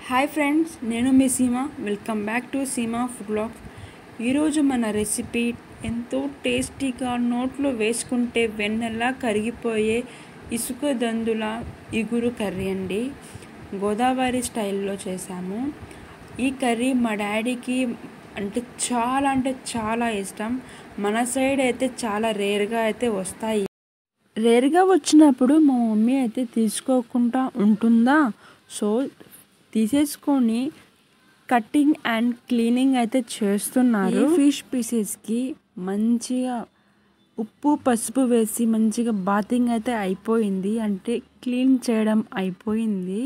Hi friends, నేను మీ సీమ. Welcome back to సీమ ఫుడ్ బ్లాగ్స్. ఈరోజు మన రెసిపీ ఎంతో టేస్టీగా నోట్లో వేసుకుంటే వెన్నెలా కరిగిపోయే ఇసుక దందుల ఇగురు కర్రీ అండి. గోదావరి స్టైల్లో చేశాము. ఈ కర్రీ మా డాడీకి అంటే చాలా ఇష్టం. మన సైడ్ అయితే చాలా రేర్గా అయితే వస్తాయి. రేర్గా వచ్చినప్పుడు మా మమ్మీ అయితే తీసుకోకుండా ఉంటుందా, సో తీసేసుకొని కటింగ్ అండ్ క్లీనింగ్ అయితే చేస్తున్నారు. ఫిష్ పీసెస్కి మంచిగా ఉప్పు పసుపు వేసి మంచిగా బాతింగ్ అయితే అయిపోయింది, అంటే క్లీన్ చేయడం అయిపోయింది.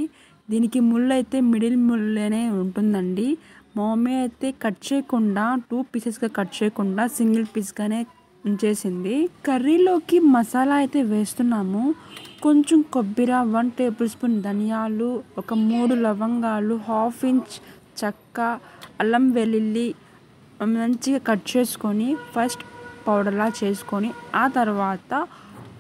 దీనికి ముళ్ళు అయితే మిడిల్ ముళ్ళనే ఉంటుందండి. మా మమ్మీ అయితే కట్ చేయకుండా 2 పీసెస్గా కట్ చేయకుండా సింగిల్ పీస్గానే ఉంచేసింది. కర్రీలోకి మసాలా అయితే వేస్తున్నాము. కొంచెం కొబ్బరి, 1 టేబుల్ స్పూన్ ధనియాలు, ఒక 3 లవంగాలు, 1/2 ఇంచ్ చెక్క, అల్లం వెల్లుల్లి మంచిగా కట్ చేసుకొని ఫస్ట్ పౌడర్లా చేసుకొని, ఆ తర్వాత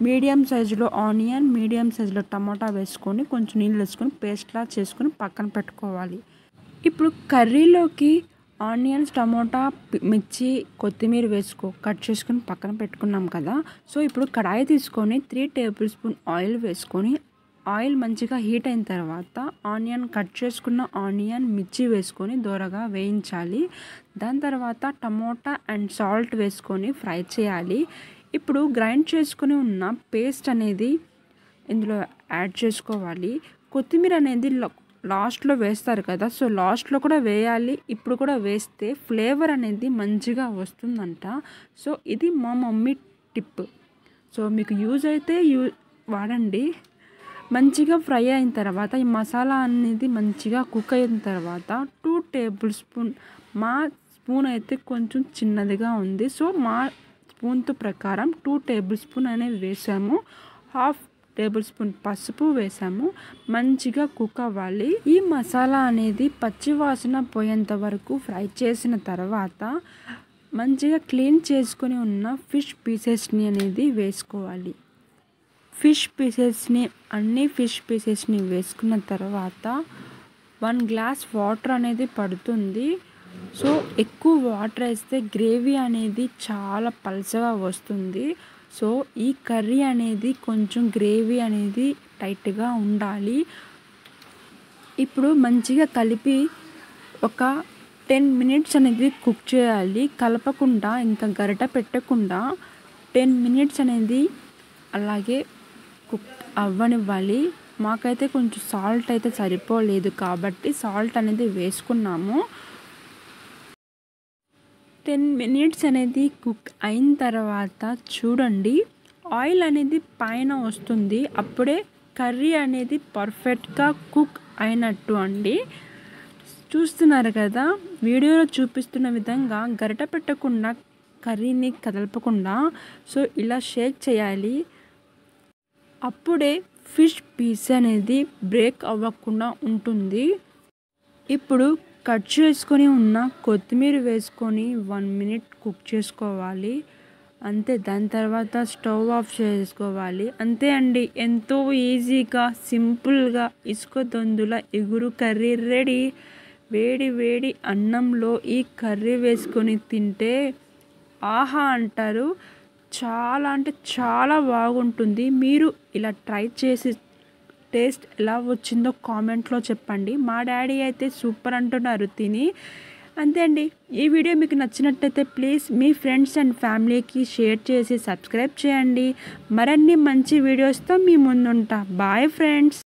మీడియం సైజులో ఆనియన్, మీడియం సైజులో టమాటా వేసుకొని కొంచెం నీళ్ళు వేసుకొని పేస్ట్లా చేసుకొని పక్కన పెట్టుకోవాలి. ఇప్పుడు కర్రీలోకి ఆనియన్స్, టమోటా, మిర్చి, కొత్తిమీర కట్ చేసుకొని పక్కన పెట్టుకున్నాం కదా. సో ఇప్పుడు కడాయి తీసుకొని 3 టేబుల్ స్పూన్ ఆయిల్ వేసుకొని, ఆయిల్ మంచిగా హీట్ అయిన తర్వాత కట్ చేసుకున్న ఆనియన్, మిర్చి వేసుకొని దోరగా వేయించాలి. దాని తర్వాత టమోటా అండ్ సాల్ట్ వేసుకొని ఫ్రై చేయాలి. ఇప్పుడు గ్రైండ్ చేసుకొని ఉన్న పేస్ట్ అనేది ఇందులో యాడ్ చేసుకోవాలి. కొత్తిమీర అనేది లాస్ట్లో వేస్తారు కదా, సో లాస్ట్లో కూడా వేయాలి. ఇప్పుడు కూడా వేస్తే ఫ్లేవర్ అనేది మంచిగా వస్తుందంట. సో ఇది మా మమ్మీ టిప్. సో మీకు యూజ్ అయితే వాడండి. మంచిగా ఫ్రై అయిన తర్వాత ఈ మసాలా అనేది మంచిగా కుక్ అయిన తర్వాత 2 టేబుల్ స్పూన్, మా స్పూన్ అయితే కొంచెం చిన్నదిగా ఉంది, సో మా స్పూన్తో ప్రకారం 2 టేబుల్ స్పూన్ అనేది వేసాము. 1/2 టేబుల్ స్పూన్ పసుపు వేసాము. మంచిగా కుక్ అవ్వాలి. ఈ మసాలా అనేది పచ్చి వాసన పోయేంత వరకు ఫ్రై చేసిన తర్వాత మంచిగా క్లీన్ చేసుకొని ఉన్న ఫిష్ పీసెస్ని అనేది వేసుకోవాలి. అన్ని ఫిష్ పీసెస్ని వేసుకున్న తర్వాత 1 గ్లాస్ వాటర్ అనేది పడుతుంది. సో ఎక్కువ వాటర్ వేస్తే గ్రేవీ అనేది చాలా పల్చగా వస్తుంది. సో ఈ కర్రీ అనేది కొంచెం గ్రేవీ అనేది టైట్గా ఉండాలి. ఇప్పుడు మంచిగా కలిపి ఒక 10 మినిట్స్ అనేది కుక్ చేయాలి. కలపకుండా, ఇంకా గరిట పెట్టకుండా 10 మినిట్స్ అనేది అలాగే కుక్ అవ్వనివ్వాలి. మాకైతే కొంచెం సాల్ట్ అయితే సరిపోలేదు కాబట్టి సాల్ట్ అనేది వేసుకున్నాము. 10 మినిట్స్ అనేది కుక్ అయిన తర్వాత చూడండి, ఆయిల్ అనేది పైన వస్తుంది. అప్పుడే కర్రీ అనేది పర్ఫెక్ట్గా కుక్ అయినట్టు అండి. చూస్తున్నారు కదా, వీడియోలో చూపిస్తున్న విధంగా గరిట పెట్టకుండా, కర్రీని కదలపకుండా సో ఇలా షేక్ చేయాలి. అప్పుడే ఫిష్ పీస్ అనేది బ్రేక్ అవ్వకుండా ఉంటుంది. ఇప్పుడు కట్ చేసుకొని ఉన్న కొత్తిమీర వేసుకొని 1 మినిట్ కుక్ చేసుకోవాలి. అంతే. దాని తర్వాత స్టవ్ ఆఫ్ చేసుకోవాలి. అంతే అండి, ఎంతో ఈజీగా సింపుల్గా ఇసుక దొందుల ఇగురు కర్రీ రెడీ. వేడి వేడి అన్నంలో ఈ కర్రీ వేసుకొని తింటే ఆహా అంటారు. చాలా అంటే చాలా బాగుంటుంది. మీరు ఇలా ట్రై చేసి టేస్ట్ ఎలా వచ్చిందో కామెంట్లో చెప్పండి. మా డాడీ అయితే సూపర్ అంటున్నారు తిని. అంతే అండి. ఈ వీడియో మీకు నచ్చినట్టయితే ప్లీజ్ మీ ఫ్రెండ్స్ అండ్ ఫ్యామిలీకి షేర్ చేసి సబ్స్క్రైబ్ చేయండి. మరిన్ని మంచి వీడియోస్తో మీ ముందుంటా. Bye friends.